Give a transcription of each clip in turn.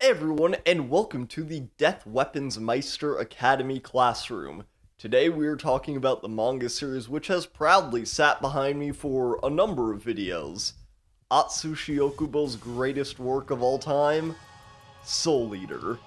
Hey everyone, and welcome to the Death Weapons Meister Academy classroom. Today we are talking about the manga series which has proudly sat behind me for a number of videos. Atsushi Okubo's greatest work of all time, Soul Eater.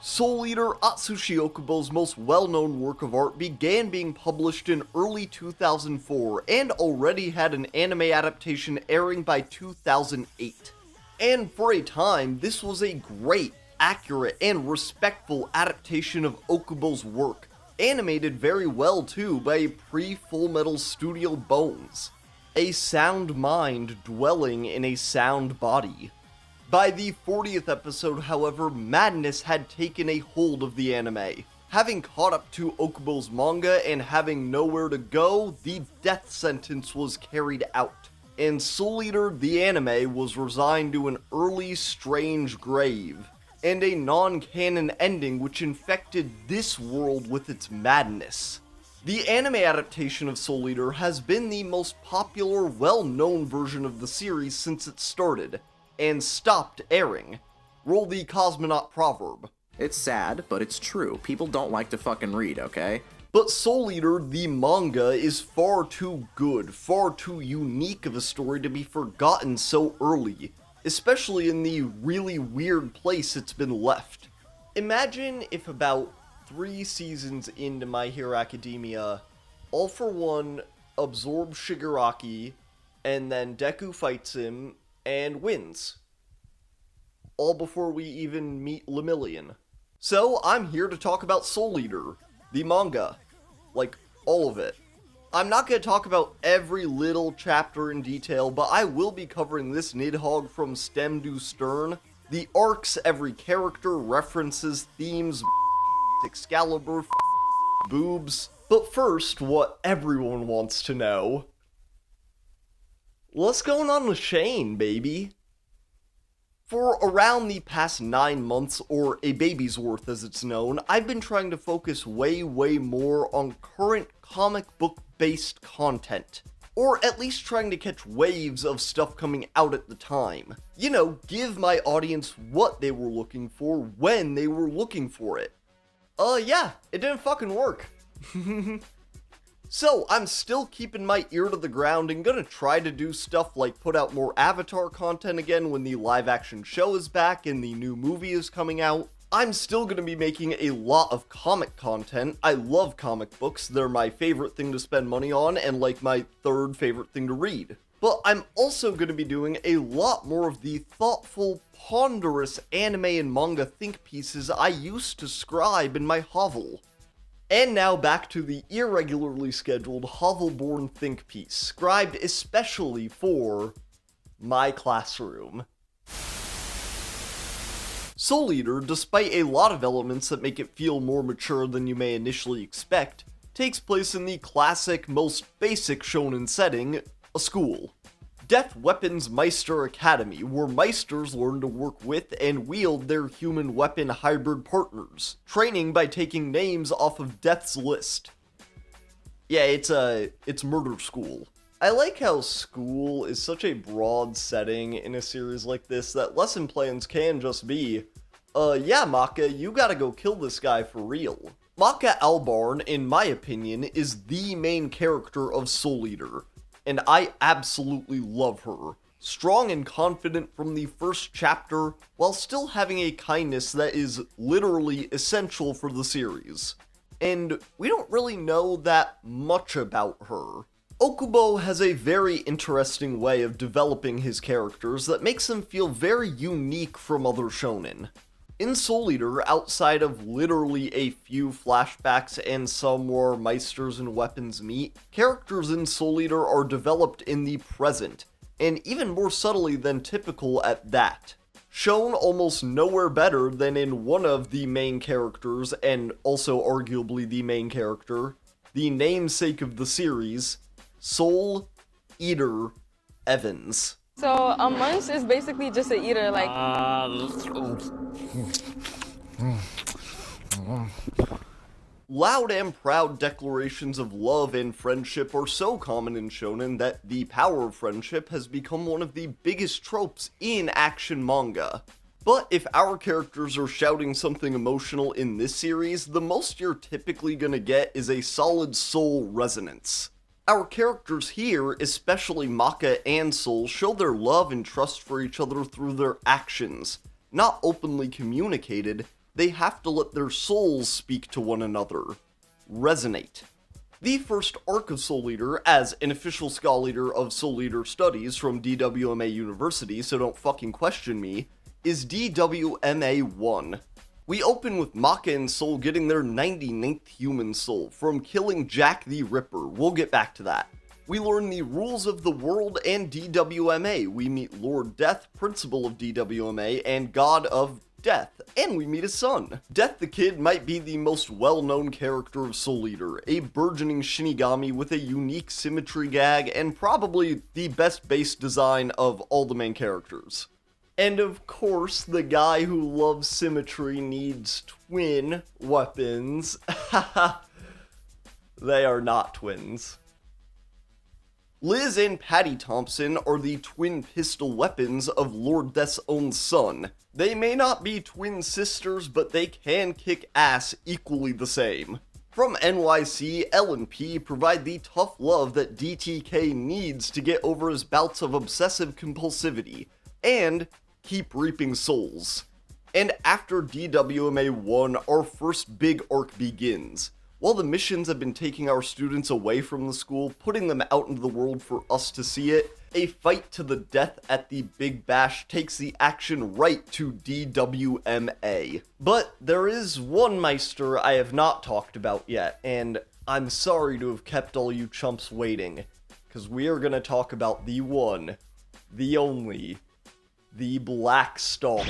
Soul Eater, Atsushi Okubo's most well-known work of art, began being published in early 2004 and already had an anime adaptation airing by 2008. And for a time, this was a great, accurate, and respectful adaptation of Okubo's work, animated very well too by a pre-Full Metal Studio Bones. A sound mind dwelling in a sound body. By the 40th episode, however, madness had taken a hold of the anime. Having caught up to Okubo's manga and having nowhere to go, the death sentence was carried out. And Soul Eater, the anime, was resigned to an early, strange grave, and a non-canon ending which infected this world with its madness. The anime adaptation of Soul Eater has been the most popular, well-known version of the series since it started, and stopped airing. Roll the cosmonaut proverb. It's sad, but it's true. People don't like to fucking read, okay? But Soul Eater, the manga, is far too good, far too unique of a story to be forgotten so early, especially in the really weird place it's been left. Imagine if about 3 seasons into My Hero Academia, All for One absorbs Shigaraki, and then Deku fights him and wins. All before we even meet Lemillion. So, I'm here to talk about Soul Eater, the manga. Like, all of it. I'm not going to talk about every little chapter in detail, but I will be covering this Nidhogg from stem to stern. The arcs, every character, references, themes, Excalibur, boobs. But first, what everyone wants to know. What's going on with Shane, baby? For around the past 9 months, or a baby's worth as it's known, I've been trying to focus way more on current comic book-based content. Or at least trying to catch waves of stuff coming out at the time. You know, give my audience what they were looking for when they were looking for it. Yeah, it didn't fucking work. So, I'm still keeping my ear to the ground and gonna try to do stuff like put out more Avatar content again when the live-action show is back and the new movie is coming out. I'm still gonna be making a lot of comic content. I love comic books, they're my favorite thing to spend money on and like my third favorite thing to read. But I'm also gonna be doing a lot more of the thoughtful, ponderous anime and manga think pieces I used to scribe in my hovel. And now back to the irregularly scheduled Hovel-born think piece, scribed especially for my classroom. Soul Eater, despite a lot of elements that make it feel more mature than you may initially expect, takes place in the classic, most basic shonen setting, a school. Death Weapons Meister Academy, where Meisters learn to work with and wield their human weapon hybrid partners, training by taking names off of Death's list. Yeah, it's murder school. I like how school is such a broad setting in a series like this that lesson plans can just be, yeah Maka, you gotta go kill this guy for real. Maka Albarn, in my opinion, is the main character of Soul Eater. And I absolutely love her. Strong and confident from the first chapter, while still having a kindness that is literally essential for the series. And we don't really know that much about her. Okubo has a very interesting way of developing his characters that makes them feel very unique from other shonen. In Soul Eater, outside of literally a few flashbacks and some where Meisters and weapons meet, characters in Soul Eater are developed in the present, and even more subtly than typical at that. Shown almost nowhere better than in one of the main characters, and also arguably the main character, the namesake of the series, Soul Eater Evans. So a munch is basically just an eater, like... Loud and proud declarations of love and friendship are so common in shonen that the power of friendship has become one of the biggest tropes in action manga. But if our characters are shouting something emotional in this series, the most you're typically gonna get is a solid soul resonance. Our characters here, especially Maka and Soul, show their love and trust for each other through their actions. Not openly communicated, they have to let their souls speak to one another. Resonate. The first arc of Soul Eater, as an official scholar of Soul Eater studies from DWMA University, so don't fucking question me, is DWMA 1. We open with Maka and Soul getting their 99th human soul from killing Jack the Ripper. We'll get back to that. We learn the rules of the world and DWMA. We meet Lord Death, principal of DWMA, and God of Death, and we meet his son. Death the Kid might be the most well-known character of Soul Eater, a burgeoning Shinigami with a unique symmetry gag, and probably the best base design of all the main characters. And of course, the guy who loves symmetry needs twin weapons. Haha. They are not twins. Liz and Patty Thompson are the twin pistol weapons of Lord Death's own son. They may not be twin sisters, but they can kick ass equally the same. From NYC, L and P provide the tough love that DTK needs to get over his bouts of obsessive compulsivity, and keep reaping souls. And after DWMA 1, our first big arc begins. While the missions have been taking our students away from the school, putting them out into the world for us to see it, a fight to the death at the Big Bash takes the action right to DWMA. But there is one Meister I have not talked about yet, and I'm sorry to have kept all you chumps waiting, because we are going to talk about the one, the only, the Black Star.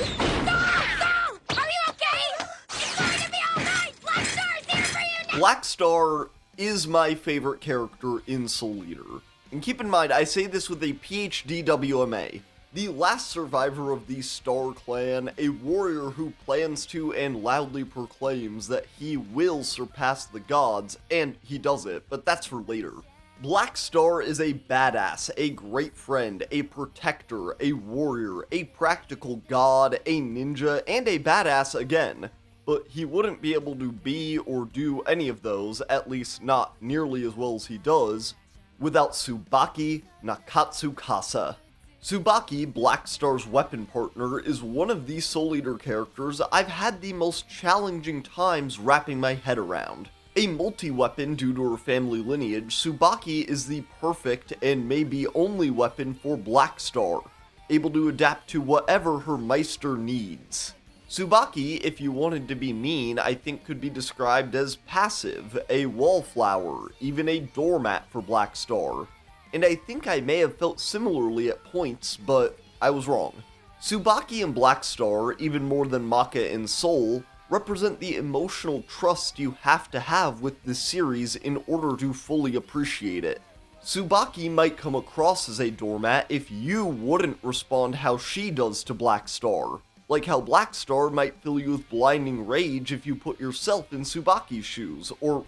Black Star is my favorite character in Soul Eater. And keep in mind, I say this with a PhD WMA. The last survivor of the Star Clan, a warrior who plans to and loudly proclaims that he will surpass the gods, and he does it, but that's for later. Black Star is a badass, a great friend, a protector, a warrior, a practical god, a ninja, and a badass again. But he wouldn't be able to be or do any of those, at least not nearly as well as he does, without Tsubaki Nakatsukasa. Tsubaki, Black Star's weapon partner, is one of the Soul Eater characters I've had the most challenging times wrapping my head around. A multi-weapon due to her family lineage, Tsubaki is the perfect and maybe only weapon for Black Star, able to adapt to whatever her Meister needs. Tsubaki, if you wanted to be mean, I think could be described as passive, a wallflower, even a doormat for Black Star. And I think I may have felt similarly at points, but I was wrong. Tsubaki and Black Star, even more than Maka and Soul, represent the emotional trust you have to have with this series in order to fully appreciate it. Tsubaki might come across as a doormat if you wouldn't respond how she does to Black Star. Like how Black Star might fill you with blinding rage if you put yourself in Tsubaki's shoes, or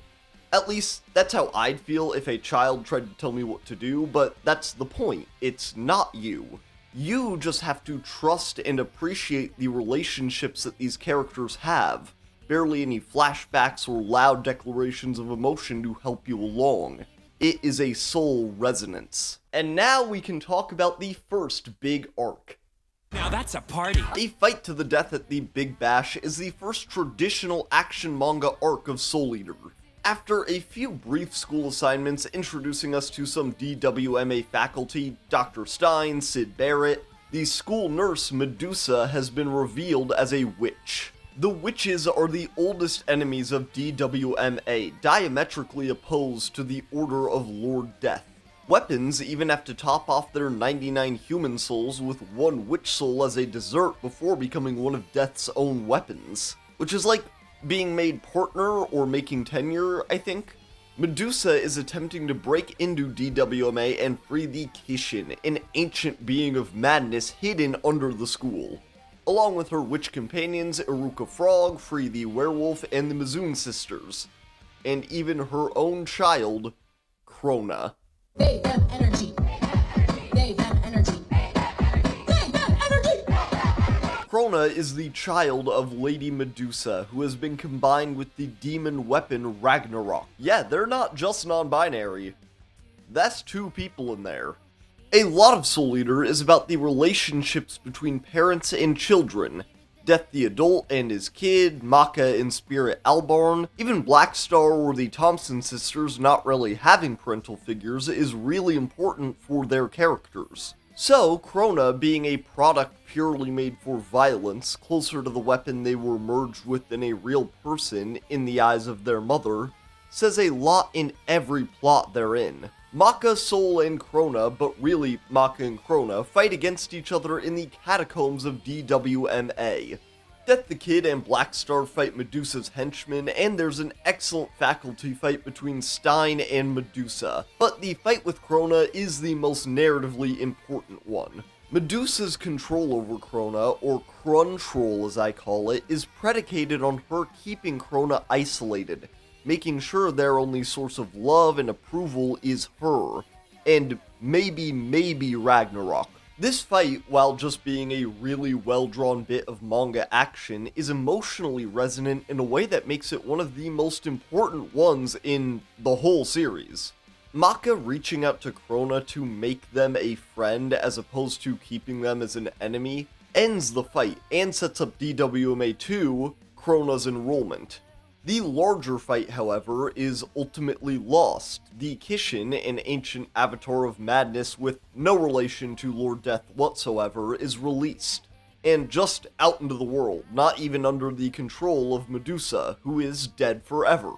at least that's how I'd feel if a child tried to tell me what to do, but that's the point, it's not you. You just have to trust and appreciate the relationships that these characters have. Barely any flashbacks or loud declarations of emotion to help you along. It is a soul resonance. And now we can talk about the first big arc. Now that's a party! A fight to the death at the Big Bash is the first traditional action manga arc of Soul Eater. After a few brief school assignments introducing us to some DWMA faculty, Dr. Stein, Sid Barrett, the school nurse Medusa has been revealed as a witch. The witches are the oldest enemies of DWMA, diametrically opposed to the Order of Lord Death. Weapons even have to top off their 99 human souls with one witch soul as a dessert before becoming one of Death's own weapons. Which is like being made partner or making tenure, I think. Medusa is attempting to break into DWMA and free the Kishin, an ancient being of madness hidden under the school. Along with her witch companions, Iruka Frog, Free the Werewolf, and the Mizoon sisters. And even her own child, Krona. They have energy. They have energy. They have energy. Krona Krona is the child of Lady Medusa, who has been combined with the demon weapon Ragnarok. Yeah, they're not just non-binary. That's two people in there. A lot of Soul Eater is about the relationships between parents and children. Death the adult and his kid, Maka and Spirit Albarn, even Black Star or the Thompson sisters not really having parental figures is really important for their characters. So, Krona, being a product purely made for violence, closer to the weapon they were merged with than a real person in the eyes of their mother, says a lot in every plot they're in. Maka, Soul, and Krona, but really Maka and Krona, fight against each other in the catacombs of DWMA. Death the Kid and Black Star fight Medusa's henchmen, and there's an excellent faculty fight between Stein and Medusa. But the fight with Krona is the most narratively important one. Medusa's control over Krona, or Kruntroll as I call it, is predicated on her keeping Krona isolated, making sure their only source of love and approval is her, and maybe Ragnarok. This fight, while just being a really well-drawn bit of manga action, is emotionally resonant in a way that makes it one of the most important ones in the whole series. Maka reaching out to Krona to make them a friend as opposed to keeping them as an enemy ends the fight and sets up DWMA2, Krona's enrollment. The larger fight, however, is ultimately lost. The Kishin, an ancient avatar of madness with no relation to Lord Death whatsoever, is released, and just out into the world, not even under the control of Medusa, who is dead forever.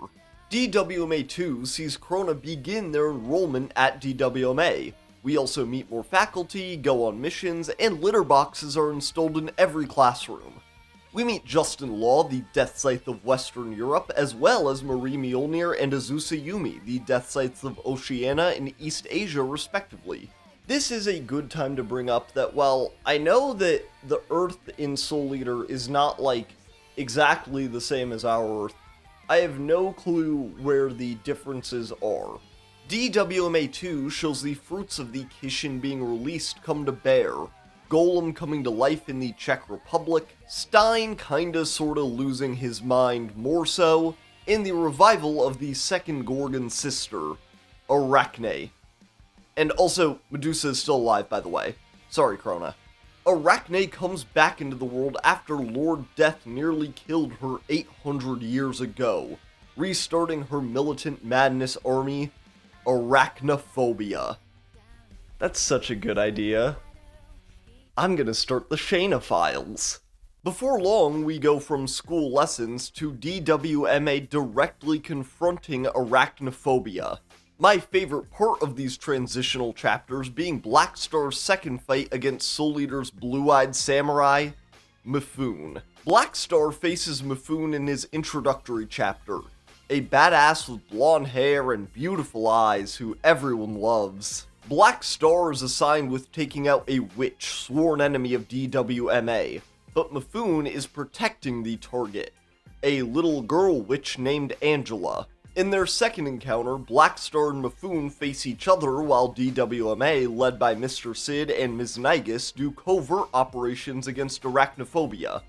DWMA2 sees Krona begin their enrollment at DWMA. We also meet more faculty, go on missions, and litter boxes are installed in every classroom. We meet Justin Law, the Death Scythe of Western Europe, as well as Marie Mjolnir and Azusa Yumi, the Death Scythes of Oceania and East Asia, respectively. This is a good time to bring up that while I know that the Earth in Soul Eater is not, exactly the same as our Earth, I have no clue where the differences are. DWMA2 shows the fruits of the Kishin being released come to bear. Golem coming to life in the Czech Republic, Stein kinda sorta losing his mind more so, in the revival of the second Gorgon sister, Arachne. And also, Medusa is still alive, by the way. Sorry, Krona. Arachne comes back into the world after Lord Death nearly killed her 800 years ago, restarting her militant madness army, Arachnophobia. That's such a good idea. I'm gonna start the Shayna Files. Before long, we go from school lessons to DWMA directly confronting arachnophobia. My favorite part of these transitional chapters being Black Star's second fight against Soul Eater's blue-eyed samurai, Mifune. Black Star faces Mifune in his introductory chapter, a badass with blonde hair and beautiful eyes who everyone loves. Black Star is assigned with taking out a witch, sworn enemy of DWMA, but Mifune is protecting the target, a little girl witch named Angela. In their second encounter, Black Star and Mifune face each other while DWMA, led by Mr. Sid and Ms. Nigus, do covert operations against arachnophobia.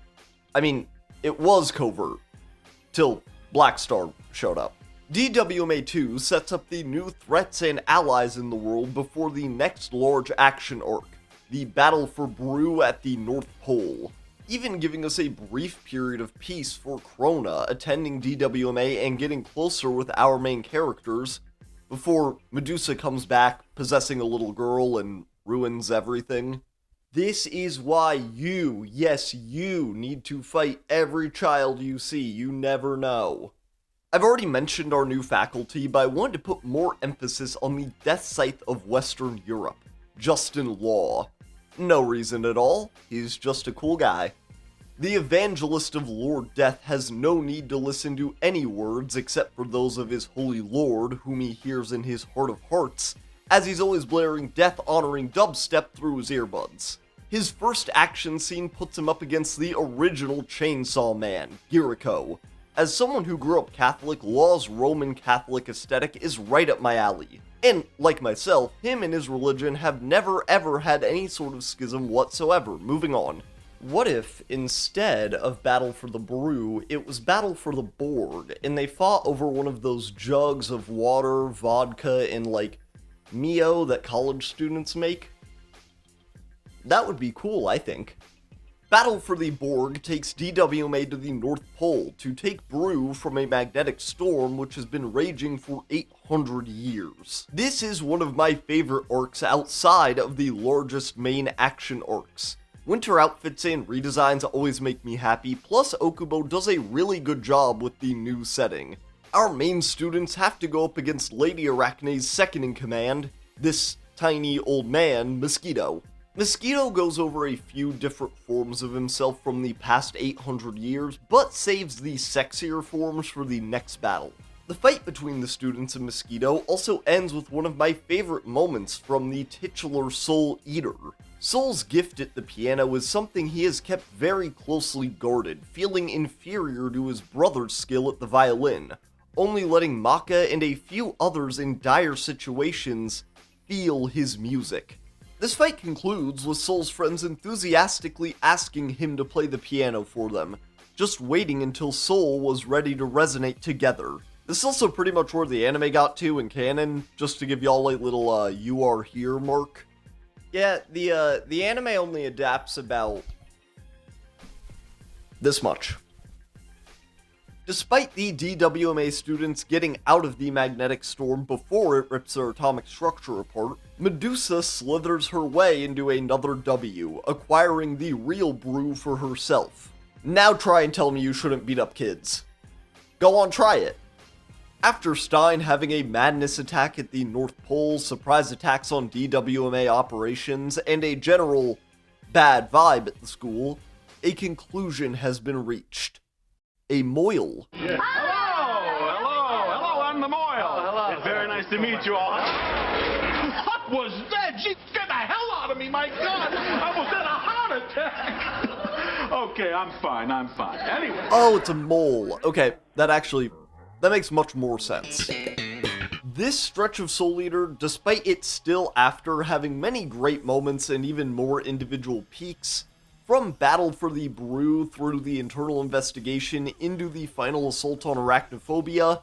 I mean, it was covert, till Black Star showed up. DWMA2 sets up the new threats and allies in the world before the next large action arc, the battle for Brew at the North Pole, even giving us a brief period of peace for Krona attending DWMA and getting closer with our main characters, before Medusa comes back possessing a little girl and ruins everything. This is why you, yes you, need to fight every child you see, you never know. I've already mentioned our new faculty, but I wanted to put more emphasis on the Death Scythe of Western Europe, Justin Law. No reason at all, he's just a cool guy. The evangelist of Lord Death has no need to listen to any words except for those of his holy lord, whom he hears in his heart of hearts, as he's always blaring death-honoring dubstep through his earbuds. His first action scene puts him up against the original Chainsaw Man, Jericho. As someone who grew up Catholic, Law's Roman Catholic aesthetic is right up my alley. And, like myself, him and his religion have never ever had any sort of schism whatsoever. Moving on. What if, instead of Battle for the Brew, it was Battle for the Board, and they fought over one of those jugs of water, vodka, and, like, Mio that college students make? That would be cool, I think. Battle for the Borg takes DWMA to the North Pole to take brew from a magnetic storm which has been raging for 800 years. This is one of my favorite arcs outside of the largest main action arcs. Winter outfits and redesigns always make me happy, plus Okubo does a really good job with the new setting. Our main students have to go up against Lady Arachne's second-in-command, this tiny old man, Mosquito. Mosquito goes over a few different forms of himself from the past 800 years, but saves the sexier forms for the next battle. The fight between the students and Mosquito also ends with one of my favorite moments from the titular Soul Eater. Soul's gift at the piano is something he has kept very closely guarded, feeling inferior to his brother's skill at the violin, only letting Maka and a few others in dire situations feel his music. This fight concludes with Soul's friends enthusiastically asking him to play the piano for them, just waiting until Soul was ready to resonate together. This is also pretty much where the anime got to in canon, just to give y'all a little you are here mark. Yeah, the anime only adapts about this much. Despite the DWMA students getting out of the magnetic storm before it rips their atomic structure apart, Medusa slithers her way into another W, acquiring the real brew for herself. Now try and tell me you shouldn't beat up kids. Go on, try it. After Stein having a madness attack at the North Pole, surprise attacks on DWMA operations, and a general bad vibe at the school, a conclusion has been reached. A Moil. Yeah. Hello, I'm the Moil. Hello. It's very nice to meet you all. What was that? She scared the hell out of me, my God. I almost had a heart attack. Okay, I'm fine. Anyway. Oh, it's a mole. Okay, that makes much more sense. This stretch of Soul Eater, despite it still after having many great moments and even more individual peaks, from Battle for the Brew through the internal investigation into the final assault on arachnophobia,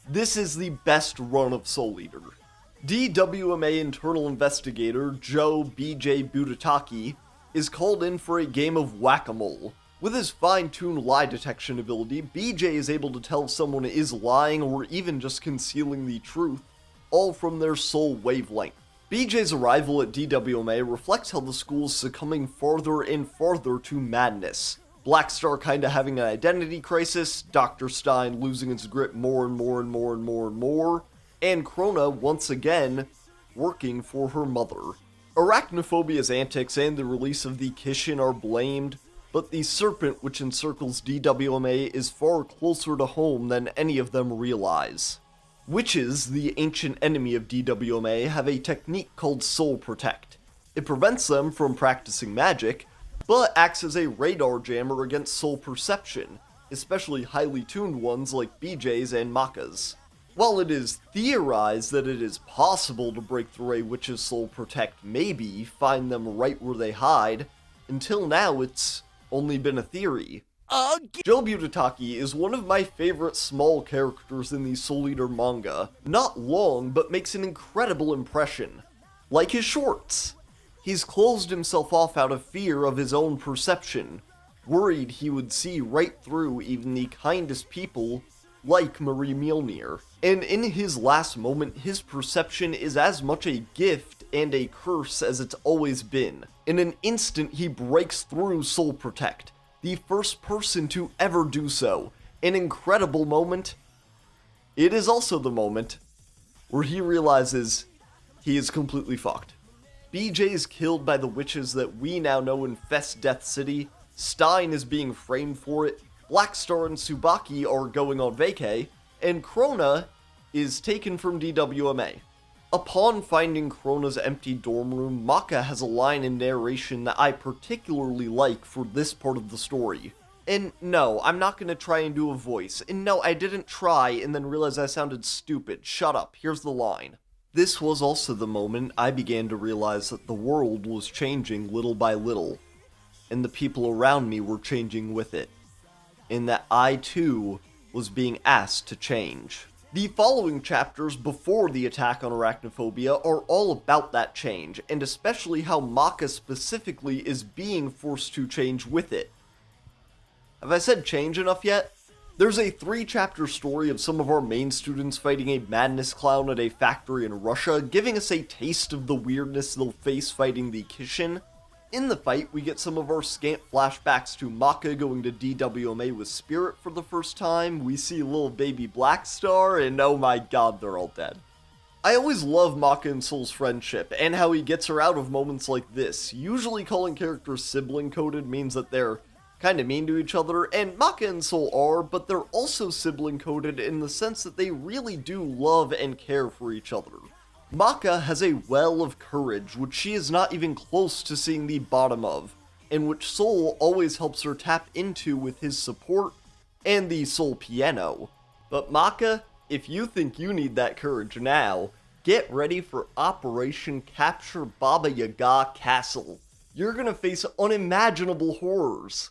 this is the best run of Soul Eater. DWMA internal investigator Joe BJ Butataki is called in for a game of whack-a-mole. With his fine-tuned lie detection ability, BJ is able to tell if someone is lying or even just concealing the truth, all from their soul wavelength. BJ's arrival at DWMA reflects how the school is succumbing farther and farther to madness. Blackstar kinda having an identity crisis, Dr. Stein losing his grip more and more, and Krona once again working for her mother. Arachnophobia's antics and the release of the Kishin are blamed, but the serpent which encircles DWMA is far closer to home than any of them realize. Witches, the ancient enemy of DWMA, have a technique called Soul Protect. It prevents them from practicing magic, but acts as a radar jammer against soul perception, especially highly tuned ones like BJ's and Maka's. While it is theorized that it is possible to break through a witch's Soul Protect, maybe find them right where they hide, until now it's only been a theory. Joe Butataki is one of my favorite small characters in the Soul Eater manga. Not long, but makes an incredible impression. Like his shorts. He's closed himself off out of fear of his own perception, worried he would see right through even the kindest people, like Marie Mjolnir. And in his last moment, his perception is as much a gift and a curse as it's always been. In an instant, he breaks through Soul Protect, the first person to ever do so. An incredible moment. It is also the moment where he realizes he is completely fucked. BJ is killed by the witches that we now know infest Death City, Stein is being framed for it, Blackstar and Tsubaki are going on vacay, and Krona is taken from DWMA. Upon finding Krona's empty dorm room, Maka has a line in narration that I particularly like for this part of the story. And no, I'm not gonna try and do a voice. And no, I didn't try and then realize I sounded stupid. Shut up, here's the line. This was also the moment I began to realize that the world was changing little by little. and the people around me were changing with it, and that I too was being asked to change. The following chapters before the attack on arachnophobia are all about that change, and especially how Maka specifically is being forced to change with it. Have I said change enough yet? There's a 3-chapter story of some of our main students fighting a madness clown at a factory in Russia, giving us a taste of the weirdness they'll face fighting the Kishin. In the fight, we get some of our scant flashbacks to Maka going to DWMA with Spirit for the first time, we see little baby Blackstar, and oh my god, they're all dead. I always love Maka and Soul's friendship, and how he gets her out of moments like this. Usually calling characters sibling-coded means that they're kinda mean to each other, and Maka and Soul are, but they're also sibling-coded in the sense that they really do love and care for each other. Maka has a well of courage, which she is not even close to seeing the bottom of, and which Soul always helps her tap into with his support and the Soul piano. But Maka, if you think you need that courage now, get ready for Operation Capture Baba Yaga Castle. You're gonna face unimaginable horrors.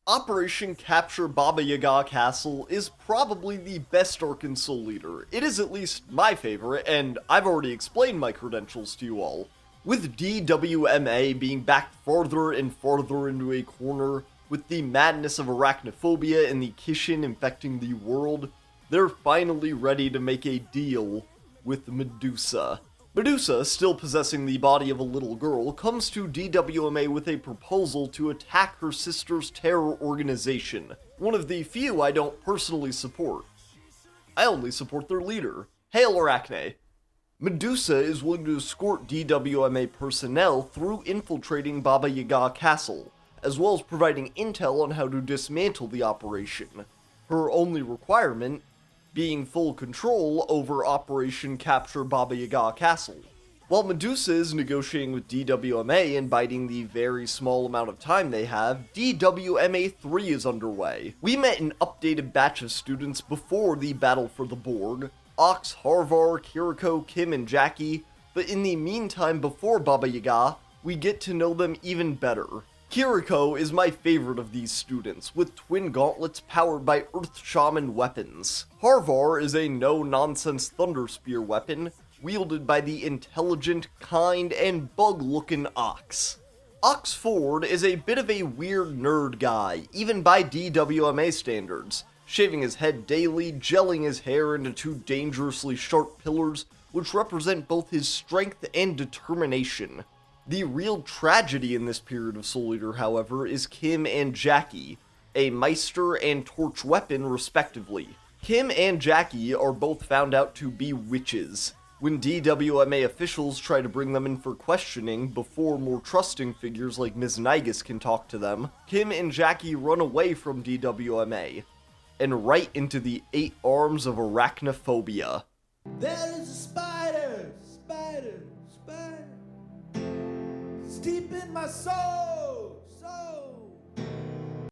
Operation Capture Baba Yaga Castle is probably the best arc in Soul Eater. It is at least my favorite, and I've already explained my credentials to you all. With DWMA being backed farther and farther into a corner, with the madness of arachnophobia and the Kishin infecting the world, they're finally ready to make a deal with Medusa. Medusa, still possessing the body of a little girl, comes to DWMA with a proposal to attack her sister's terror organization, one of the few I don't personally support. I only support their leader. Hail Arachne! Medusa is willing to escort DWMA personnel through infiltrating Baba Yaga Castle, as well as providing intel on how to dismantle the operation. Her only requirement being full control over Operation Capture Baba Yaga Castle. While Medusa is negotiating with DWMA and biding the very small amount of time they have, DWMA 3 is underway. We met an updated batch of students before the battle for the Borg, Ox, Harvar, Kiriko, Kim, and Jackie, but in the meantime before Baba Yaga, we get to know them even better. Kiriko is my favorite of these students, with twin gauntlets powered by Earth Shaman weapons. Harvar is a no-nonsense Thunder Spear weapon, wielded by the intelligent, kind, and bug-looking Ox. Ox Ford is a bit of a weird nerd guy, even by DWMA standards, shaving his head daily, gelling his hair into 2 dangerously sharp pillars, which represent both his strength and determination. The real tragedy in this period of Soul Eater, however, is Kim and Jackie, a Meister and Torch weapon respectively. Kim and Jackie are both found out to be witches. When DWMA officials try to bring them in for questioning before more trusting figures like Ms. Nigus can talk to them, Kim and Jackie run away from DWMA, and right into the 8 arms of arachnophobia. There is a spider, spider, it's deep in my soul.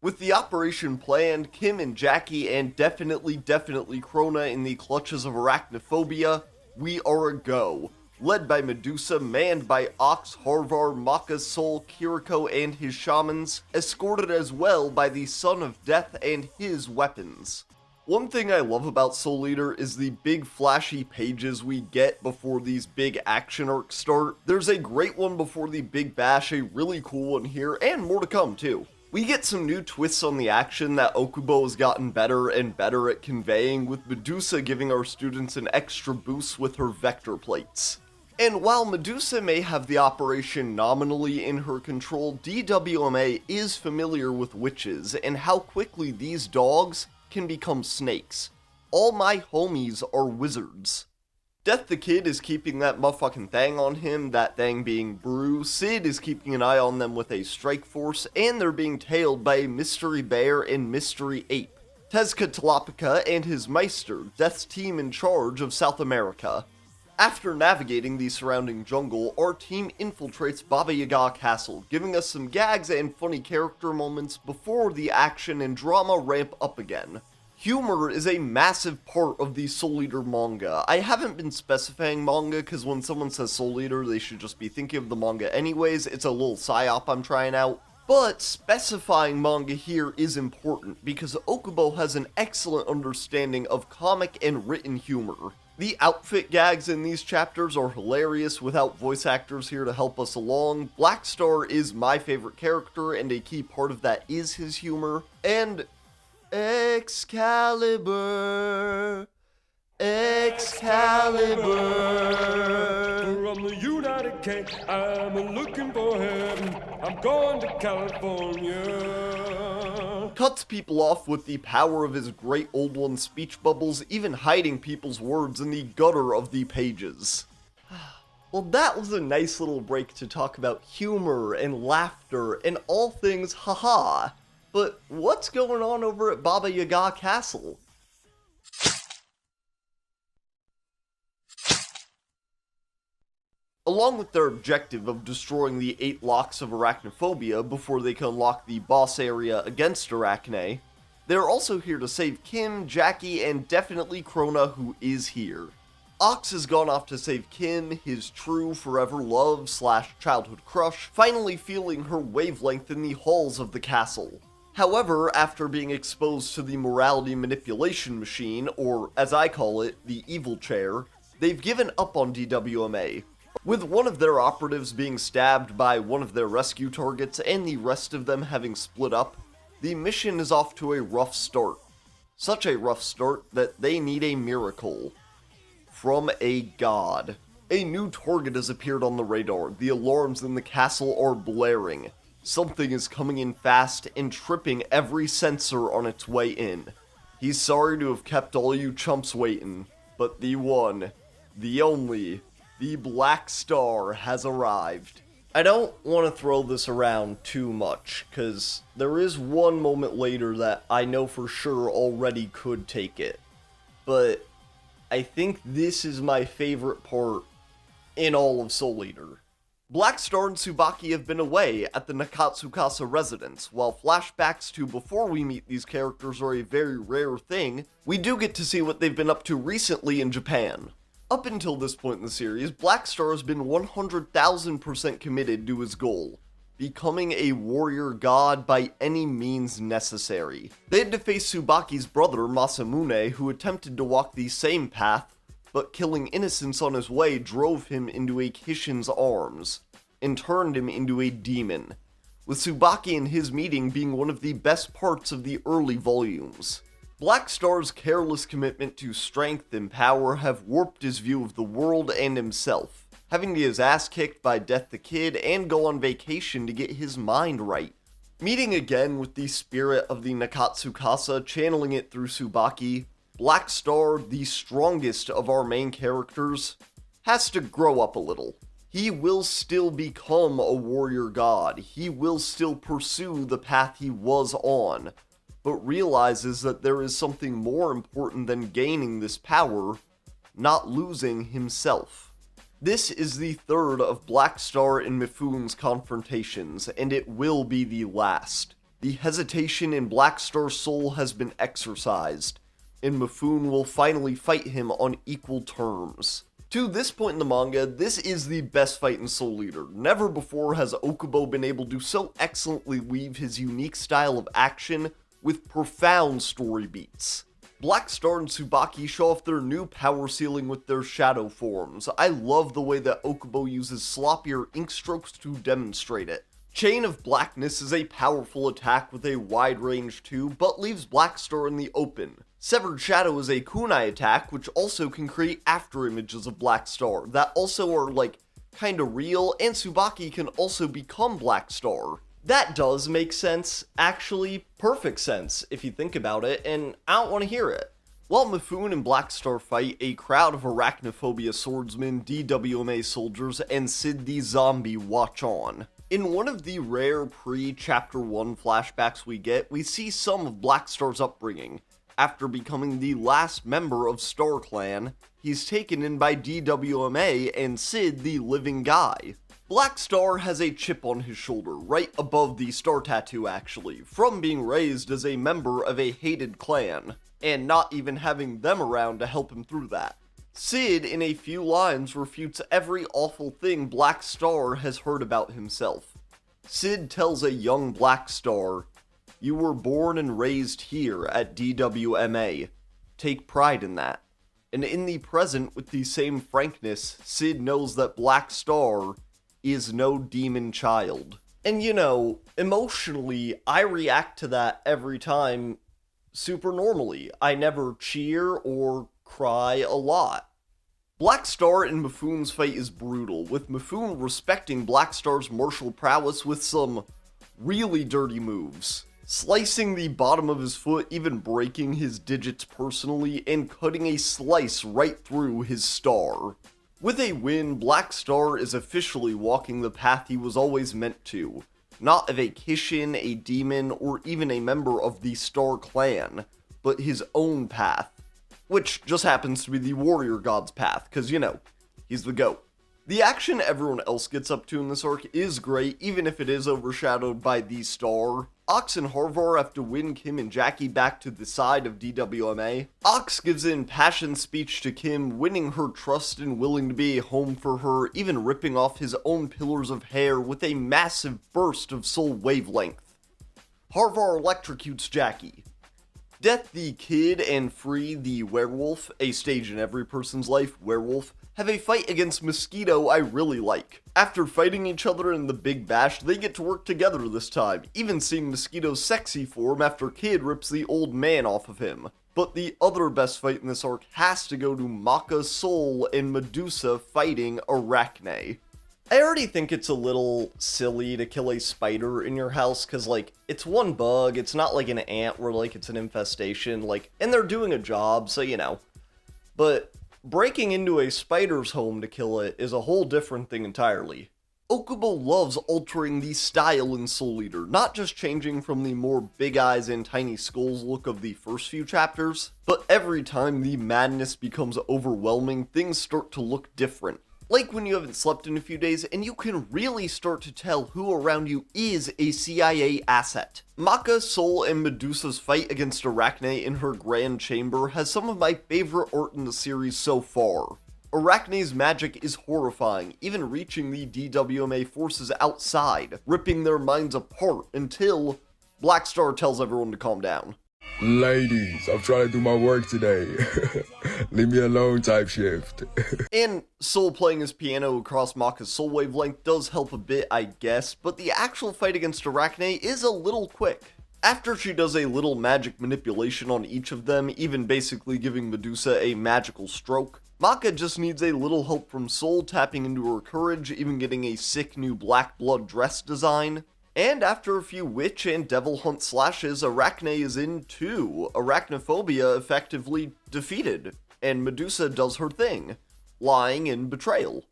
With the operation planned, Kim and Jackie, and definitely Krona in the clutches of arachnophobia, we are a go. Led by Medusa, manned by Ox, Harvar, Maka, Soul, Kiriko, and his shamans, escorted as well by the Son of Death and his weapons. One thing I love about Soul Eater is the big flashy pages we get before these big action arcs start. There's a great one before the big bash, a really cool one here, and more to come too. We get some new twists on the action that Okubo has gotten better and better at conveying, with Medusa giving our students an extra boost with her vector plates. And while Medusa may have the operation nominally in her control, DWMA is familiar with witches and how quickly these dogs can become snakes. All my homies are wizards. Death the Kid is keeping that motherfucking thing on him, that thing being Brew. Sid is keeping an eye on them with a strike force, and they're being tailed by a mystery bear and mystery ape. Tezcatlipoca and his Meister, Death's team in charge of South America. After navigating the surrounding jungle, our team infiltrates Baba Yaga Castle, giving us some gags and funny character moments before the action and drama ramp up again. Humor is a massive part of the Soul Eater manga. I haven't been specifying manga because when someone says Soul Eater, they should just be thinking of the manga anyways. It's a little psyop I'm trying out. But specifying manga here is important because Okubo has an excellent understanding of comic and written humor. The outfit gags in these chapters are hilarious without voice actors here to help us along. Black Star is my favorite character, and a key part of that is his humor. And Excalibur, Excalibur. From the United Kingdom, I'm looking for heaven. I'm going to California. Cuts people off with the power of his great old one speech bubbles, even hiding people's words in the gutter of the pages. Well, that was a nice little break to talk about humor and laughter and all things haha. But what's going on over at Baba Yaga Castle? Along with their objective of destroying the 8 locks of arachnophobia before they can unlock the boss area against Arachne, they're also here to save Kim, Jackie, and definitely Krona, who is here. Ox has gone off to save Kim, his true forever love / childhood crush, finally feeling her wavelength in the halls of the castle. However, after being exposed to the morality manipulation machine, or as I call it, the evil chair, they've given up on DWMA. With one of their operatives being stabbed by one of their rescue targets and the rest of them having split up, the mission is off to a rough start. Such a rough start that they need a miracle. From a god. A new target has appeared on the radar. The alarms in the castle are blaring. Something is coming in fast and tripping every sensor on its way in. He's sorry to have kept all you chumps waiting, but the one, the only, the Black Star has arrived. I don't want to throw this around too much, because there is one moment later that I know for sure already could take it. But I think this is my favorite part in all of Soul Eater. Black Star and Tsubaki have been away at the Nakatsukasa residence. While flashbacks to before we meet these characters are a very rare thing, we do get to see what they've been up to recently in Japan. Up until this point in the series, Black Star has been 100,000% committed to his goal, becoming a warrior god by any means necessary. They had to face Tsubaki's brother, Masamune, who attempted to walk the same path, but killing innocents on his way drove him into a Kishin's arms, and turned him into a demon, with Tsubaki and his meeting being one of the best parts of the early volumes. Black Star's careless commitment to strength and power have warped his view of the world and himself, having to get his ass kicked by Death the Kid and go on vacation to get his mind right. Meeting again with the spirit of the Nakatsukasa, channeling it through Tsubaki, Black Star, the strongest of our main characters, has to grow up a little. He will still become a warrior god, he will still pursue the path he was on, but realizes that there is something more important than gaining this power, not losing himself. This is the third of Black Star and Mifune's confrontations, and it will be the last. The hesitation in Black Star's soul has been exorcised, and Mifune will finally fight him on equal terms. To this point in the manga, this is the best fight in Soul Eater. Never before has Okubo been able to so excellently weave his unique style of action with profound story beats. Black Star and Tsubaki show off their new power ceiling with their shadow forms. I love the way that Okubo uses sloppier ink strokes to demonstrate it. Chain of Blackness is a powerful attack with a wide range too, but leaves Black Star in the open. Severed Shadow is a kunai attack, which also can create after images of Black Star that also are kinda real, and Tsubaki can also become Black Star. That does make sense, actually perfect sense if you think about it, and I don't want to hear it. While Mifune and Black Star fight, a crowd of arachnophobia swordsmen, DWMA soldiers, and Sid the Zombie watch on. In one of the rare pre-Chapter 1 flashbacks we get, we see some of Black Star's upbringing. After becoming the last member of Star Clan, he's taken in by DWMA and Sid the Living Guy. Black Star has a chip on his shoulder, right above the star tattoo actually, from being raised as a member of a hated clan, and not even having them around to help him through that. Sid, in a few lines, refutes every awful thing Black Star has heard about himself. Sid tells a young Black Star, "You were born and raised here at DWMA. Take pride in that." And in the present, with the same frankness, Sid knows that Black Star is no demon child. And you know, emotionally, I react to that every time super normally. I never cheer or cry a lot. Black Star and Mifune's fight is brutal, with Mifune respecting Black Star's martial prowess with some really dirty moves. Slicing the bottom of his foot, even breaking his digits personally, and cutting a slice right through his star. With a win, Black Star is officially walking the path he was always meant to. Not a vacation, a demon, or even a member of the Star Clan, but his own path. Which just happens to be the warrior god's path, because, you know, he's the GOAT. The action everyone else gets up to in this arc is great, even if it is overshadowed by the Star. Ox and Harvar have to win Kim and Jackie back to the side of DWMA. Ox gives an impassioned speech to Kim, winning her trust and willing to be a home for her, even ripping off his own pillars of hair with a massive burst of soul wavelength. Harvar electrocutes Jackie. Death the Kid and Free the Werewolf, a stage in every person's life, werewolf, have a fight against Mosquito I really like. After fighting each other in the Big Bash, they get to work together this time, even seeing Mosquito's sexy form after Kid rips the old man off of him. But the other best fight in this arc has to go to Maka, Soul, and Medusa fighting Arachne. I already think it's a little silly to kill a spider in your house, because, like, it's one bug, it's not like an ant where, like, it's an infestation, like, and they're doing a job, so, you know. But breaking into a spider's home to kill it is a whole different thing entirely. Okubo loves altering the style in Soul Eater, not just changing from the more big eyes and tiny skulls look of the first few chapters, but every time the madness becomes overwhelming, things start to look different. Like when you haven't slept in a few days and you can really start to tell who around you is a CIA asset. Maka, Soul, and Medusa's fight against Arachne in her Grand Chamber has some of my favorite art in the series so far. Arachne's magic is horrifying, even reaching the DWMA forces outside, ripping their minds apart until Black Star tells everyone to calm down. Ladies, I'm trying to do my work today. Leave me alone type shift. And Soul playing his piano across Maka's soul wavelength does help a bit, I guess, but the actual fight against Arachne is a little quick. After she does a little magic manipulation on each of them, even basically giving Medusa a magical stroke, Maka just needs a little help from Soul tapping into her courage, even getting a sick new black blood dress design. And after a few witch and devil hunt slashes, Arachne is in too. Arachnophobia effectively defeated, and Medusa does her thing, lying in betrayal.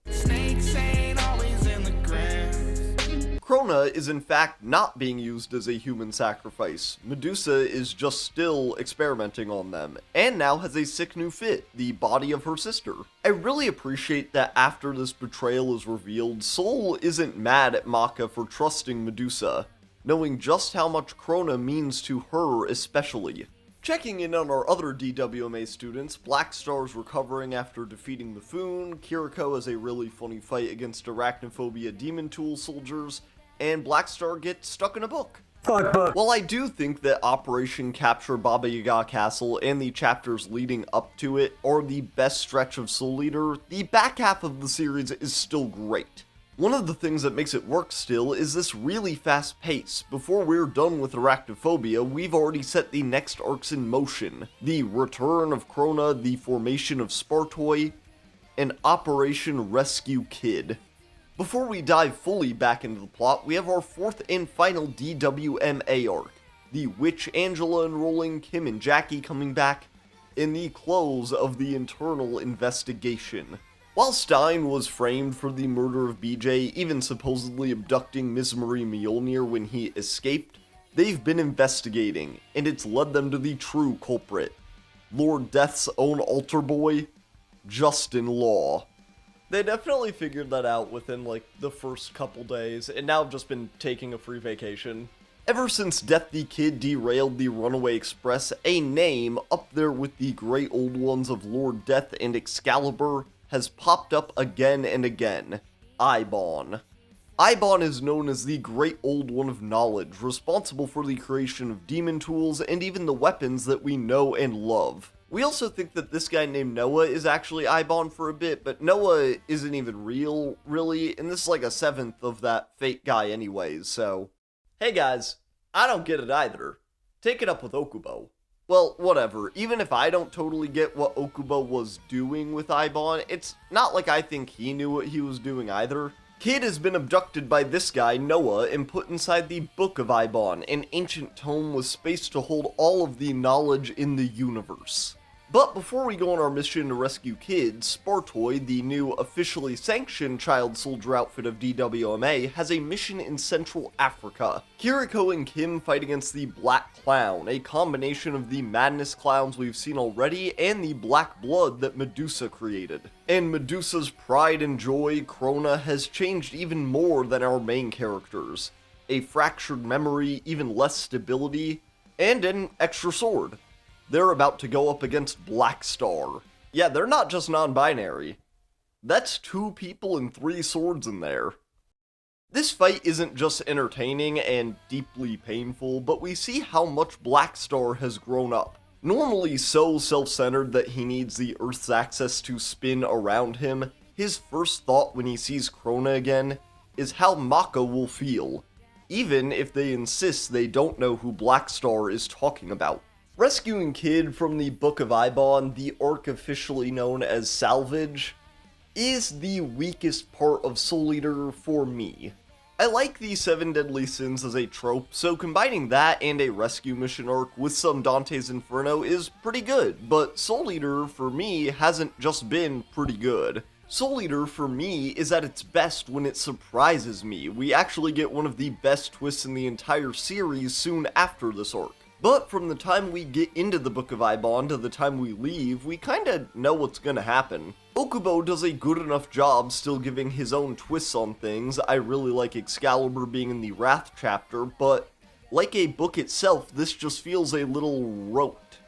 Krona is in fact not being used as a human sacrifice. Medusa is just still experimenting on them, and now has a sick new fit, the body of her sister. I really appreciate that after this betrayal is revealed, Soul isn't mad at Maka for trusting Medusa, knowing just how much Krona means to her especially. Checking in on our other DWMA students, Black Star's recovering after defeating Mifune, Kiriko has a really funny fight against Arachnophobia Demon Tool soldiers, and Black Star gets stuck in a book. While I do think that Operation Capture Baba Yaga Castle and the chapters leading up to it are the best stretch of Soul Eater, the back half of the series is still great. One of the things that makes it work still is this really fast pace. Before we're done with Arachnophobia, we've already set the next arcs in motion. The return of Krona, the formation of Spartoi, and Operation Rescue Kid. Before we dive fully back into the plot, we have our fourth and final DWMA arc. The Witch Angela enrolling, Kim and Jackie coming back, and the close of the internal investigation. While Stein was framed for the murder of BJ, even supposedly abducting Ms. Marie Mjolnir when he escaped, they've been investigating, and it's led them to the true culprit. Lord Death's own altar boy, Justin Law. They definitely figured that out within, like, the first couple days, and now have just been taking a free vacation. Ever since Death the Kid derailed the Runaway Express, a name up there with the great old ones of Lord Death and Excalibur has popped up again and again. Ibon. Eibon is known as the Great Old One of Knowledge, responsible for the creation of demon tools and even the weapons that we know and love. We also think that this guy named Noah is actually Eibon for a bit, but Noah isn't even real, really, and this is like a seventh of that fake guy anyways, so... Hey guys, I don't get it either. Take it up with Okubo. Well, whatever, even if I don't totally get what Okubo was doing with Eibon, it's not like I think he knew what he was doing either. Kid has been abducted by this guy, Noah, and put inside the Book of Eibon, an ancient tome with space to hold all of the knowledge in the universe. But before we go on our mission to rescue Kid, Spartoy, the new officially sanctioned child soldier outfit of DWMA, has a mission in Central Africa. Kiriko and Kim fight against the Black Clown, a combination of the madness clowns we've seen already and the black blood that Medusa created. And Medusa's pride and joy, Krona, has changed even more than our main characters. A fractured memory, even less stability, and an extra sword. They're about to go up against Black Star. Yeah, they're not just non-binary. That's 2 people and 3 swords in there. This fight isn't just entertaining and deeply painful, but we see how much Black Star has grown up. Normally so self-centered that he needs the Earth's axis to spin around him, his first thought when he sees Krona again is how Maka will feel, even if they insist they don't know who Black Star is talking about. Rescuing Kid from the Book of Eibon, the arc officially known as Salvage, is the weakest part of Soul Eater for me. I like the 7 Deadly Sins as a trope, so combining that and a rescue mission arc with some Dante's Inferno is pretty good, but Soul Eater, for me, hasn't just been pretty good. Soul Eater, for me, is at its best when it surprises me. We actually get one of the best twists in the entire series soon after this arc. But from the time we get into the Book of Eibon to the time we leave, we kinda know what's gonna happen. Okubo does a good enough job still giving his own twists on things. I really like Excalibur being in the Wrath chapter, but like a book itself, this just feels a little rote.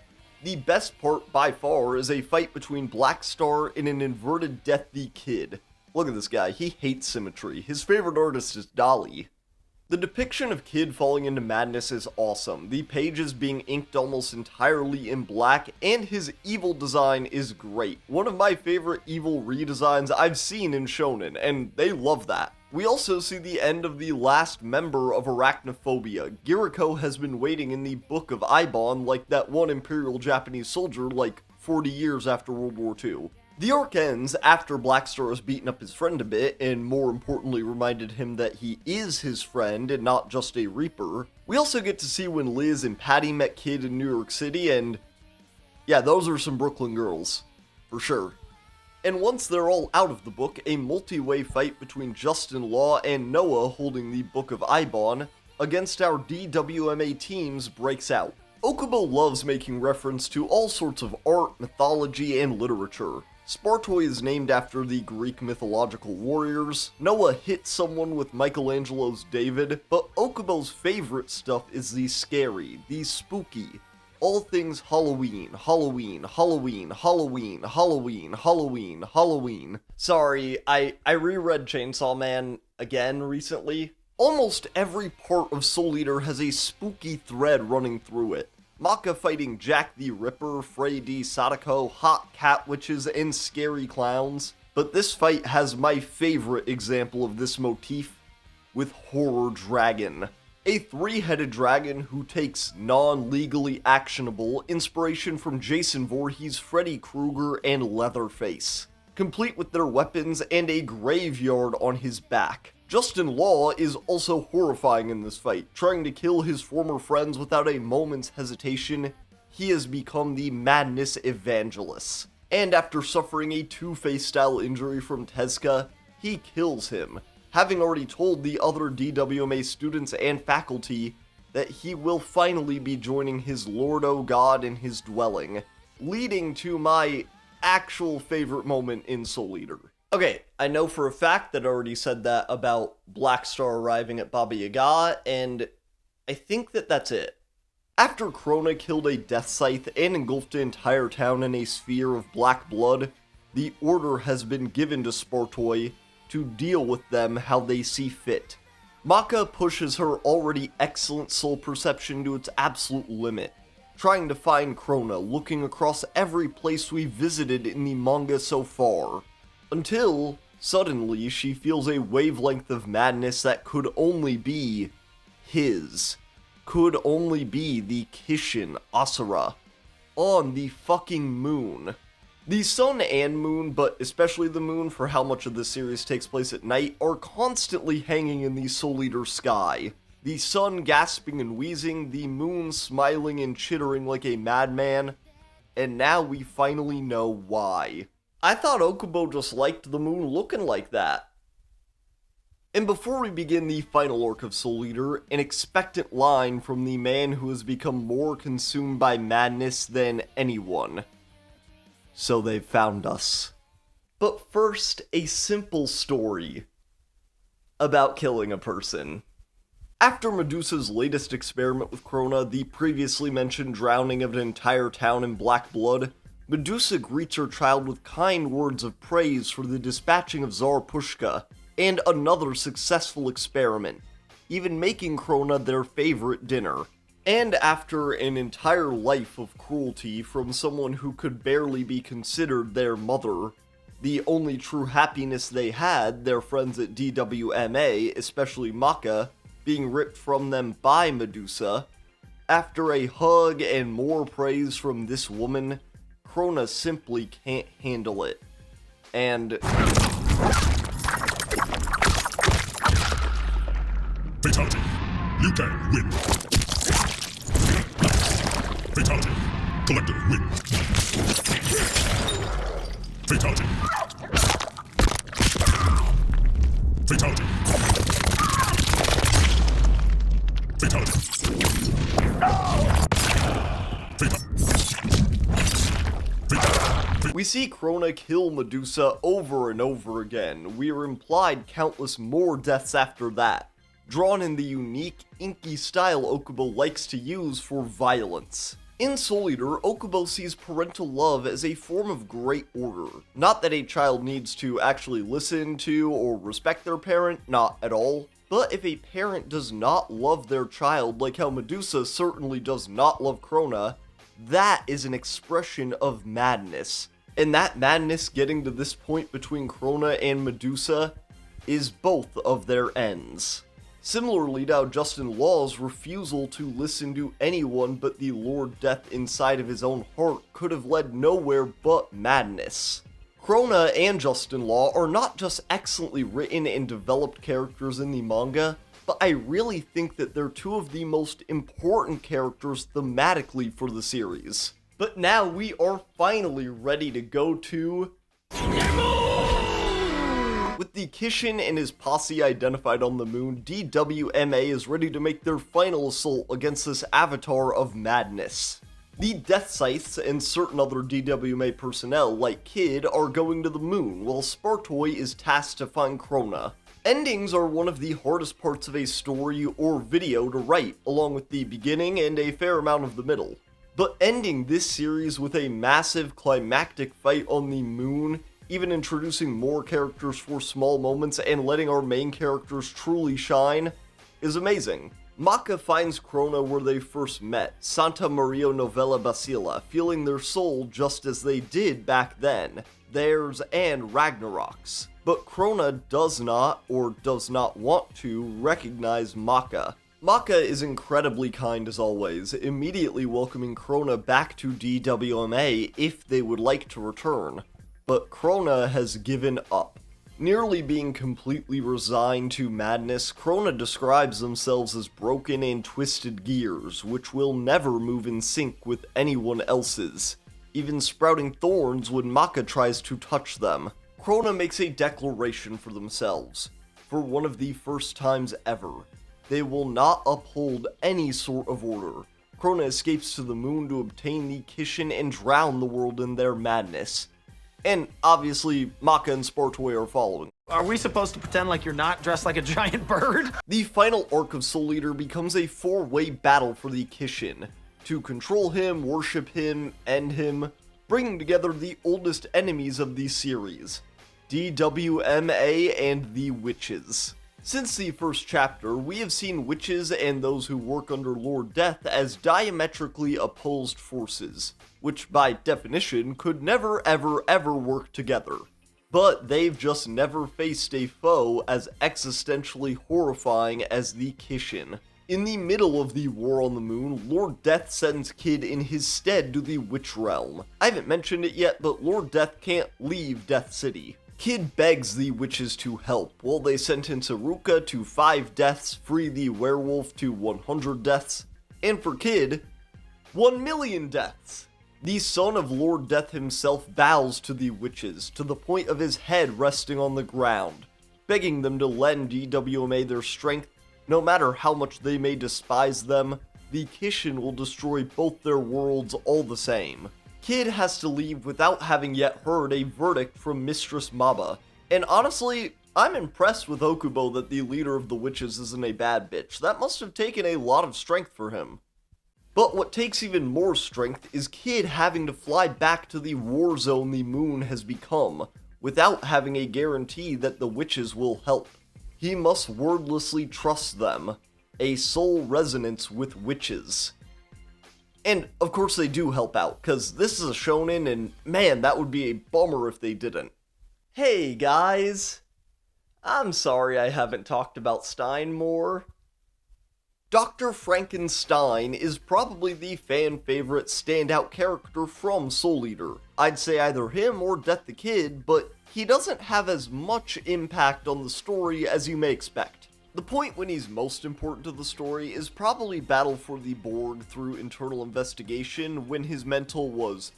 The best part by far is a fight between Black Star and an inverted Death the Kid. Look at this guy, he hates symmetry. His favorite artist is Dali. The depiction of Kid falling into madness is awesome, the pages being inked almost entirely in black, and his evil design is great. One of my favorite evil redesigns I've seen in Shonen, and they love that. We also see the end of the last member of Arachnophobia. Giriko has been waiting in the Book of Eibon like that one Imperial Japanese soldier like 40 years after World War II. The arc ends after Black Star has beaten up his friend a bit, and more importantly reminded him that he is his friend and not just a Reaper. We also get to see when Liz and Patty met Kid in New York City, and yeah, those are some Brooklyn girls, for sure. And once they're all out of the book, a multi-way fight between Justin Law and Noah holding the Book of Eibon against our DWMA teams breaks out. Okubo loves making reference to all sorts of art, mythology, and literature. Spartoy is named after the Greek mythological warriors, Noah hits someone with Michelangelo's David, but Okubo's favorite stuff is the scary, the spooky. All things Halloween, Halloween, Halloween, Halloween, Halloween, Halloween, Halloween. Sorry, I reread Chainsaw Man again recently. Almost every part of Soul Eater has a spooky thread running through it. Maka fighting Jack the Ripper, Frey D. Sadako, hot cat witches, and scary clowns. But this fight has my favorite example of this motif with Horror Dragon. A 3-headed dragon who takes non-legally actionable inspiration from Jason Voorhees, Freddy Krueger, and Leatherface, complete with their weapons and a graveyard on his back. Justin Law is also horrifying in this fight, trying to kill his former friends without a moment's hesitation. He has become the Madness Evangelist, and after suffering a Two-Face style injury from Tezuka, he kills him, having already told the other DWMA students and faculty that he will finally be joining his Lord O God in his dwelling, leading to my actual favorite moment in Soul Eater. Okay, I know for a fact that I already said that about Black Star arriving at Baba Yaga, and I think that that's it. After Krona killed a death scythe and engulfed the entire town in a sphere of black blood, the order has been given to Spartoy to deal with them how they see fit. Maka pushes her already excellent soul perception to its absolute limit, trying to find Krona, looking across every place we've visited in the manga so far, until suddenly she feels a wavelength of madness that could only be his, could only be the Kishin Asura, on the fucking moon. The sun and moon, but especially the moon for how much of this series takes place at night, are constantly hanging in the Soul Eater sky. The sun gasping and wheezing, the moon smiling and chittering like a madman, and now we finally know why. I thought Okubo just liked the moon looking like that. And before we begin the final arc of Soul Eater, an expectant line from the man who has become more consumed by madness than anyone. So they've found us. But first, a simple story about killing a person. After Medusa's latest experiment with Krona, the previously mentioned drowning of an entire town in black blood, Medusa greets her child with kind words of praise for the dispatching of Tsar Pushka, and another successful experiment, even making Krona their favorite dinner. And after an entire life of cruelty from someone who could barely be considered their mother, the only true happiness they had, their friends at DWMA, especially Maka, being ripped from them by Medusa, after a hug and more praise from this woman, Krona simply can't handle it. And Fatality. Liu Kang win. Fatality. Collector win. Fatality. Fatality. Fatality. we see Krona kill Medusa over and over again. We are implied countless more deaths after that, drawn in the unique, inky style Okubo likes to use for violence. In Soul Eater, Okubo sees parental love as a form of great order. Not that a child needs to actually listen to or respect their parent, not at all. But if a parent does not love their child like how Medusa certainly does not love Krona, that is an expression of madness. And that madness getting to this point between Krona and Medusa is both of their ends. Similarly to how Justin Law's refusal to listen to anyone but the Lord Death inside of his own heart could have led nowhere but madness. Krona and Justin Law are not just excellently written and developed characters in the manga, but I really think that they're two of the most important characters thematically for the series. But now we are finally ready to go to... With the Kishin and his posse identified on the moon, DWMA is ready to make their final assault against this avatar of madness. The Death Scythes and certain other DWMA personnel, like Kid, are going to the moon, while Spartoy is tasked to find Krona. Endings are one of the hardest parts of a story or video to write, along with the beginning and a fair amount of the middle. But ending this series with a massive climactic fight on the moon, even introducing more characters for small moments and letting our main characters truly shine, is amazing. Maka finds Krona where they first met, Santa Maria Novella Basila, feeling their soul just as they did back then, theirs and Ragnarok's. But Krona does not, or does not want to, recognize Maka. Maka is incredibly kind as always, immediately welcoming Krona back to DWMA if they would like to return. But Krona has given up. Nearly being completely resigned to madness, Krona describes themselves as broken and twisted gears, which will never move in sync with anyone else's, even sprouting thorns when Maka tries to touch them. Krona makes a declaration for themselves. For one of the first times ever, they will not uphold any sort of order. Krona escapes to the moon to obtain the Kishin and drown the world in their madness. And obviously, Maka and Spartoy are following. Are we supposed to pretend like you're not dressed like a giant bird? The final arc of Soul Eater becomes a four-way battle for the Kishin, to control him, worship him, end him, bringing together the oldest enemies of the series. DWMA and the Witches. Since the first chapter, we have seen witches and those who work under Lord Death as diametrically opposed forces, which by definition could never ever work together. But they've just never faced a foe as existentially horrifying as the Kishin. In the middle of the War on the Moon, Lord Death sends Kid in his stead to the Witch Realm. I haven't mentioned it yet, but Lord Death can't leave Death City. Kid begs the witches to help, while they sentence Iruka to 5 deaths, free the werewolf to 100 deaths, and for Kid, 1,000,000 deaths. The son of Lord Death himself bows to the witches, to the point of his head resting on the ground, begging them to lend DWMA their strength. No matter how much they may despise them, the Kishin will destroy both their worlds all the same. Kid has to leave without having yet heard a verdict from Mistress Maba. And honestly, I'm impressed with Okubo that the leader of the witches isn't a bad bitch. That must have taken a lot of strength for him. But what takes even more strength is Kid having to fly back to the war zone the moon has become, without having a guarantee that the witches will help. He must wordlessly trust them, a soul resonance with witches. And of course they do help out, cause this is a shonen and man, that would be a bummer if they didn't. Hey guys, I'm sorry I haven't talked about Stein more. Dr. Frankenstein is probably the fan favorite standout character from Soul Eater. I'd say either him or Death the Kid, but he doesn't have as much impact on the story as you may expect. The point when he's most important to the story is probably Battle for the Borg through internal investigation when his mental was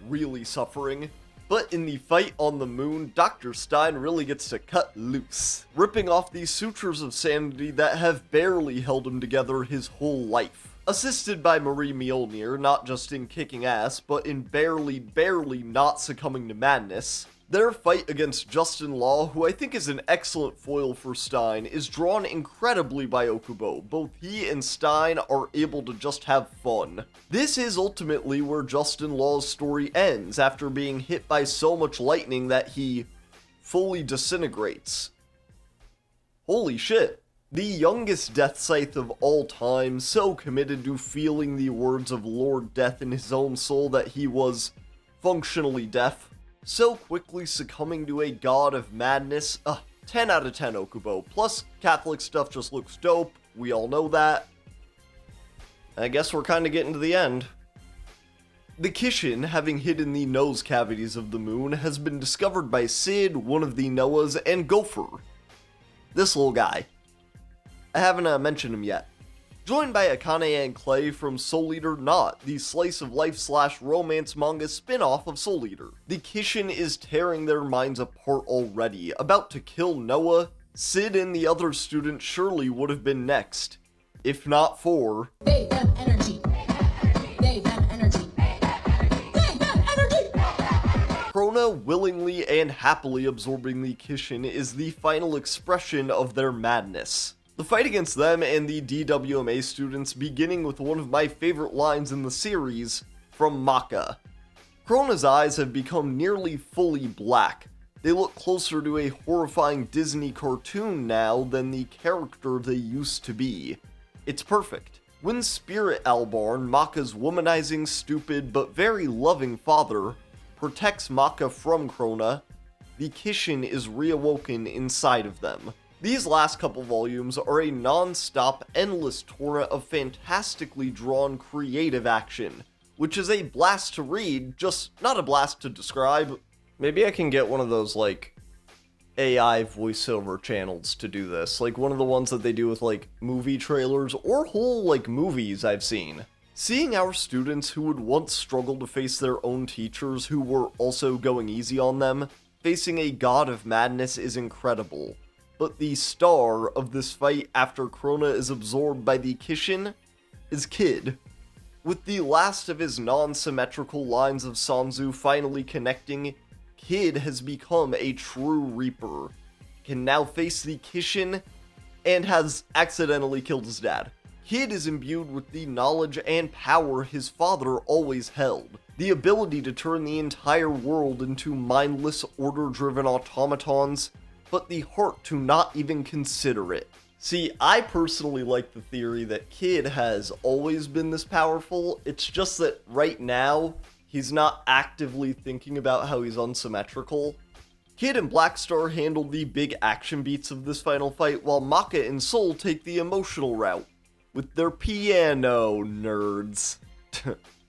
really suffering. But in the fight on the moon, Dr. Stein really gets to cut loose, ripping off these sutures of sanity that have barely held him together his whole life. Assisted by Marie Mjolnir, not just in kicking ass, but in barely not succumbing to madness. Their fight against Justin Law, who I think is an excellent foil for Stein, is drawn incredibly by Okubo. Both he and Stein are able to just have fun. This is ultimately where Justin Law's story ends, after being hit by so much lightning that he fully disintegrates. Holy shit. The youngest Death Scythe of all time, so committed to feeling the words of Lord Death in his own soul that he was functionally deaf. So quickly succumbing to a god of madness. 10 out of 10 Okubo. Plus, Catholic stuff just looks dope. We all know that. I guess we're kinda getting to the end. The Kishin, having hidden the nose cavities of the moon, has been discovered by Sid, one of the Noahs, and Gopher. This little guy. I haven't mentioned him yet. Joined by Akane and Clay from Soul Eater Not, the slice of life / romance manga spin-off of Soul Eater. The Kishin is tearing their minds apart already, about to kill Noah. Sid and the other student surely would have been next, if not for They them energy. They them energy. They them energy. Krona willingly and happily absorbing the Kishin is the final expression of their madness. The fight against them and the DWMA students beginning with one of my favorite lines in the series from Maka. Krona's eyes have become nearly fully black. They look closer to a horrifying Disney cartoon now than the character they used to be. It's perfect. When Spirit Albarn, Maka's womanizing, stupid, but very loving father, protects Maka from Krona, the Kishin is reawoken inside of them. These last couple volumes are a non-stop, endless torrent of fantastically drawn, creative action, which is a blast to read, just not a blast to describe. Maybe I can get one of those, like, AI voiceover channels to do this, like one of the ones that they do with, like, movie trailers, or whole, like, movies I've seen. Seeing our students who would once struggle to face their own teachers who were also going easy on them, facing a god of madness is incredible. But the star of this fight after Krona is absorbed by the Kishin is Kid. With the last of his non-symmetrical lines of Sanzu finally connecting, Kid has become a true Reaper, can now face the Kishin, and has accidentally killed his dad. Kid is imbued with the knowledge and power his father always held. The ability to turn the entire world into mindless, order-driven automatons, but the heart to not even consider it. See, I personally like the theory that Kid has always been this powerful, it's just that right now, he's not actively thinking about how he's unsymmetrical. Kid and Blackstar handle the big action beats of this final fight, while Maka and Soul take the emotional route, with their piano nerds.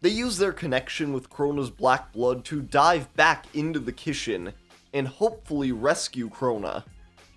They use their connection with Krona's black blood to dive back into the Kishin, and hopefully rescue Krona.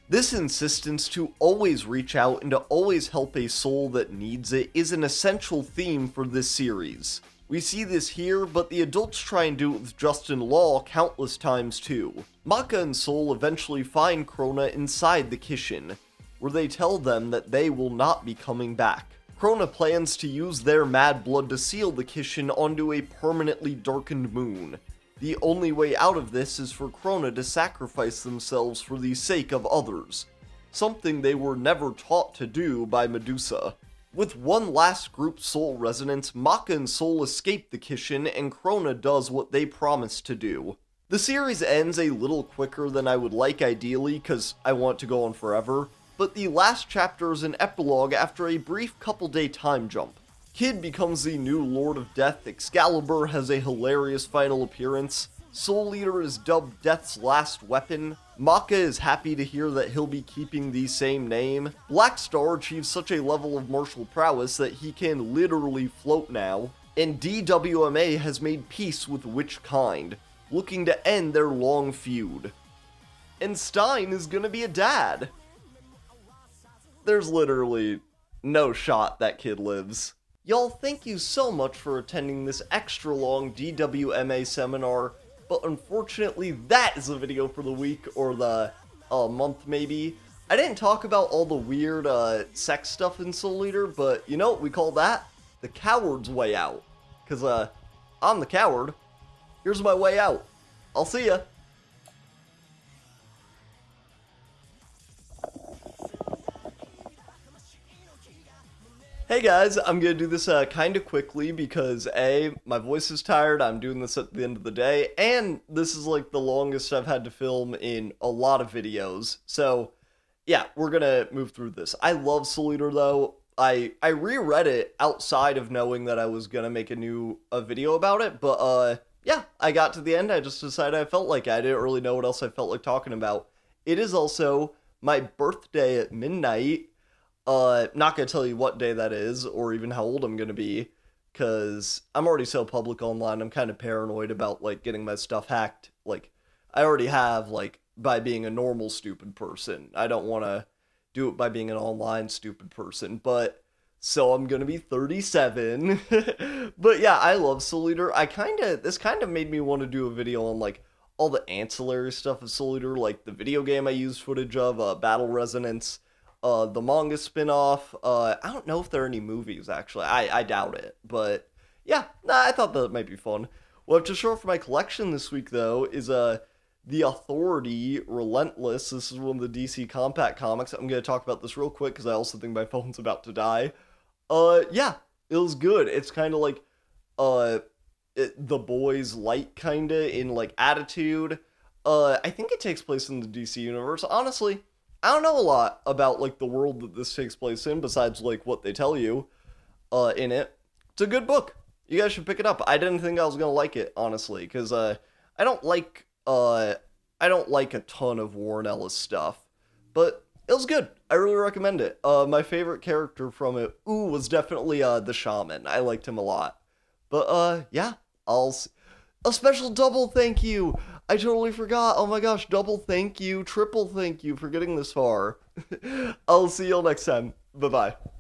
This insistence to always reach out and to always help a soul that needs it is an essential theme for this series. We see this here, but the adults try and do it with Justin Law countless times too. Maka and Soul eventually find Krona inside the Kishin, where they tell them that they will not be coming back. Krona plans to use their mad blood to seal the Kishin onto a permanently darkened moon. The only way out of this is for Krona to sacrifice themselves for the sake of others, something they were never taught to do by Medusa. With one last group soul resonance, Maka and Soul escape the Kishin, and Krona does what they promised to do. The series ends a little quicker than I would like ideally, cause I want to go on forever, but the last chapter is an epilogue after a brief couple-day time jump. Kid becomes the new Lord of Death, Excalibur has a hilarious final appearance, Soul Eater is dubbed Death's last weapon, Maka is happy to hear that he'll be keeping the same name, Blackstar achieves such a level of martial prowess that he can literally float now, and DWMA has made peace with Witch Kind, looking to end their long feud. And Stein is gonna be a dad. There's literally no shot that Kid lives. Y'all, thank you so much for attending this extra long DWMA seminar, but unfortunately that is the video for the week, or the month maybe. I didn't talk about all the weird sex stuff in Soul Eater, but you know what we call that? The coward's way out. Cause I'm the coward. Here's my way out. I'll see ya. Hey guys, I'm gonna do this kind of quickly because A, my voice is tired, I'm doing this at the end of the day, and this is like the longest I've had to film in a lot of videos. So yeah, we're gonna move through this. I love Soul Eater though. I reread it outside of knowing that I was gonna make a video about it, but yeah, I got to the end, I just decided I felt like I didn't really know what else I felt like talking about. It is also my birthday at midnight. Not gonna tell you what day that is, or even how old I'm gonna be, cause I'm already so public online, I'm kind of paranoid about, like, getting my stuff hacked, like, I already have, like, by being a normal stupid person. I don't want to do it by being an online stupid person, but, so I'm gonna be 37, but yeah, I love Soul Eater. This kind of made me want to do a video on, like, all the ancillary stuff of Soul Eater, like the video game I used footage of, Battle Resonance, the manga spin-off. I don't know if there are any movies, actually. I doubt it. But, yeah, I thought that might be fun. What I have to show for my collection this week, though, is The Authority Relentless. This is one of the DC Compact comics. I'm going to talk about this real quick, because I also think my phone's about to die. Yeah, it was good. It's kind of like, The Boys Light, kind of, in, like, attitude. I think it takes place in the DC universe. Honestly, I don't know a lot about, like, the world that this takes place in, besides, like, what they tell you, in it. It's a good book. You guys should pick it up. I didn't think I was gonna like it, honestly, because, I don't like a ton of Warren Ellis stuff, but it was good. I really recommend it. My favorite character from it, was definitely, the Shaman. I liked him a lot. But, yeah, a special double thank you! I totally forgot. Oh my gosh, double thank you, triple thank you for getting this far. I'll see y'all next time. Bye-bye.